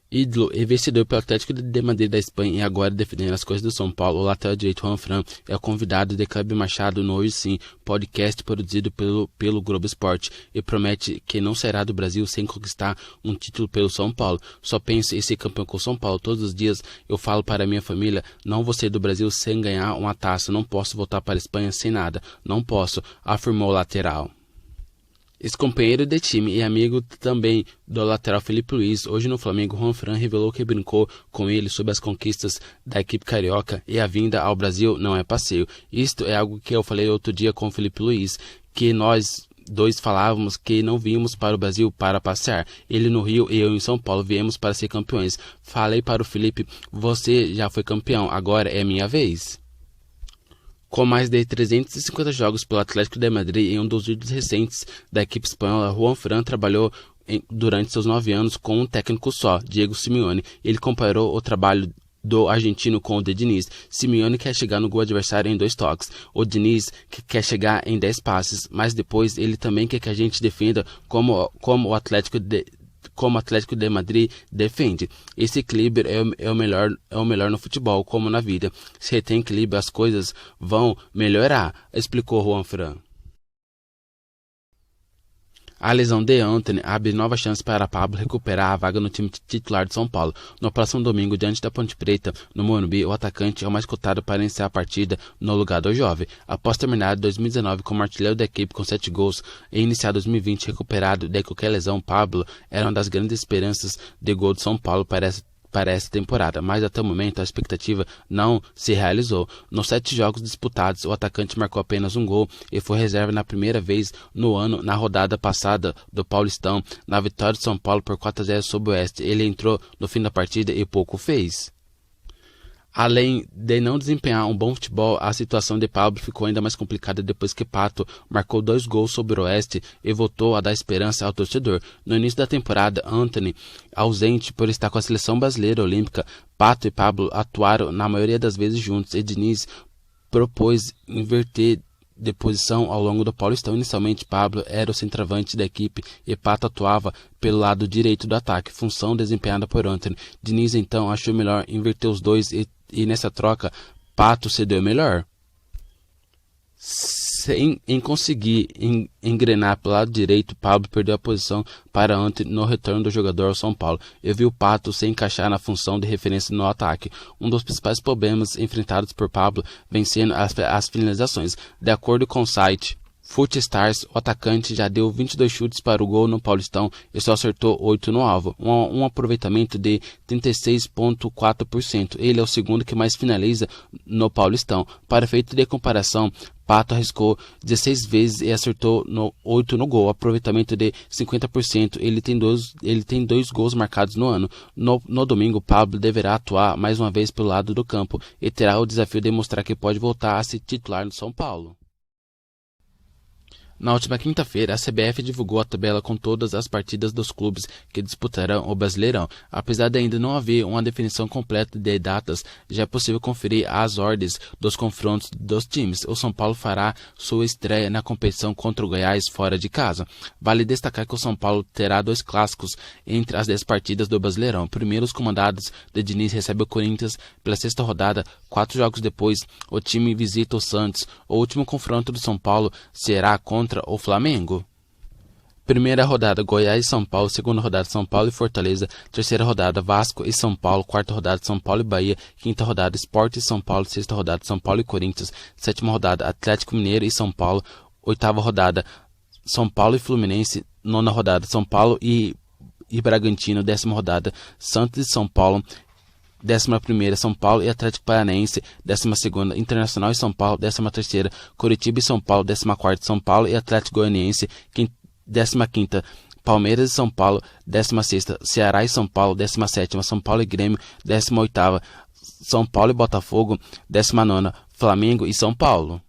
Ídolo e vencedor pelo Atlético de Madrid da Espanha e agora defendendo as coisas do São Paulo, o lateral direito Juanfran é o convidado de Cleber Machado no Hoje Sim, podcast produzido pelo Globo Esporte e promete que não sairá do Brasil sem conquistar um título pelo São Paulo. Só penso em ser campeão com o São Paulo. Todos os dias eu falo para minha família, não vou sair do Brasil sem ganhar uma taça, não posso voltar para a Espanha sem nada, não posso, afirmou o lateral. Ex-companheiro de time e amigo também do lateral Felipe Luiz, hoje no Flamengo, Juanfran revelou que brincou com ele sobre as conquistas da equipe carioca e a vinda ao Brasil não é passeio. Isto é algo que eu falei outro dia com o Felipe Luiz, que nós dois falávamos que não viemos para o Brasil para passear. Ele no Rio e eu em São Paulo viemos para ser campeões. Falei para o Felipe, você já foi campeão, agora é minha vez. Com mais de 350 jogos pelo Atlético de Madrid em um dos vídeos recentes da equipe espanhola, Juanfran trabalhou durante seus 9 anos com um técnico só, Diego Simeone. Ele comparou o trabalho do argentino com o de Diniz. Simeone quer chegar no gol adversário em 2 toques. O Diniz quer chegar em 10 passes, mas depois ele também quer que a gente defenda como o Atlético de Madrid defende. Esse equilíbrio é o melhor no futebol, como na vida. Se tem equilíbrio, as coisas vão melhorar, explicou Juanfran. A lesão de Antony abre nova chance para Pablo recuperar a vaga no time titular de São Paulo. No próximo domingo, diante da Ponte Preta, no Morumbi, o atacante é o mais cotado para iniciar a partida no lugar do jovem. Após terminar 2019 como artilheiro da equipe com 7 gols e iniciar 2020 recuperado de qualquer lesão, Pablo era uma das grandes esperanças de gol de São Paulo para essa temporada, mas até o momento a expectativa não se realizou. Nos 7 jogos disputados, o atacante marcou apenas um gol e foi reserva na primeira vez no ano na rodada passada do Paulistão, na vitória de São Paulo por 4-0 sobre o Oeste. Ele entrou no fim da partida e pouco fez. Além de não desempenhar um bom futebol, a situação de Pablo ficou ainda mais complicada depois que Pato marcou 2 gols sobre o Oeste e voltou a dar esperança ao torcedor. No início da temporada, Antony, ausente por estar com a seleção brasileira olímpica, Pato e Pablo atuaram na maioria das vezes juntos e Diniz propôs inverter de posição ao longo do Paulistão. Inicialmente, Pablo era o centroavante da equipe e Pato atuava pelo lado direito do ataque, função desempenhada por Antony. Diniz então achou melhor inverter os dois e nessa troca, Pato cedeu melhor. Sem conseguir engrenar pelo lado direito, Pablo perdeu a posição para Antony no retorno do jogador ao São Paulo. Eu vi o Pato se encaixar na função de referência no ataque. Um dos principais problemas enfrentados por Pablo vem sendo as finalizações. De acordo com o site Footstars, o atacante já deu 22 chutes para o gol no Paulistão e só acertou 8 no alvo, um aproveitamento de 36,4%. Ele é o segundo que mais finaliza no Paulistão. Para efeito de comparação, Pato arriscou 16 vezes e acertou 8 no gol, aproveitamento de 50%. Ele tem 2 gols marcados no ano. No domingo, Pablo deverá atuar mais uma vez pelo lado do campo e terá o desafio de mostrar que pode voltar a ser titular no São Paulo. Na última quinta-feira, a CBF divulgou a tabela com todas as partidas dos clubes que disputarão o Brasileirão. Apesar de ainda não haver uma definição completa de datas, já é possível conferir as ordens dos confrontos dos times. O São Paulo fará sua estreia na competição contra o Goiás fora de casa. Vale destacar que o São Paulo terá 2 clássicos entre as 10 partidas do Brasileirão. Primeiro, os comandados de Diniz recebem o Corinthians pela 6ª rodada. 4 jogos depois, o time visita o Santos. O último confronto do São Paulo será contra o Flamengo. Primeira rodada, Goiás e São Paulo. Segunda rodada, São Paulo e Fortaleza. Terceira rodada, Vasco e São Paulo. Quarta rodada, São Paulo e Bahia. Quinta rodada, Sport e São Paulo. Sexta rodada, São Paulo e Corinthians. Sétima rodada, Atlético Mineiro e São Paulo. Oitava rodada, São Paulo e Fluminense. Nona rodada, São Paulo e Bragantino. 10ª rodada, Santos e São Paulo. 11ª, São Paulo e Atlético Paranaense. 12ª, Internacional e São Paulo. 13ª, Coritiba e São Paulo. 14ª, São Paulo e Atlético Goianiense. 15ª, Palmeiras e São Paulo. 16ª, Ceará e São Paulo. 17ª, São Paulo e Grêmio. 18ª, São Paulo e Botafogo. 19ª, Flamengo e São Paulo.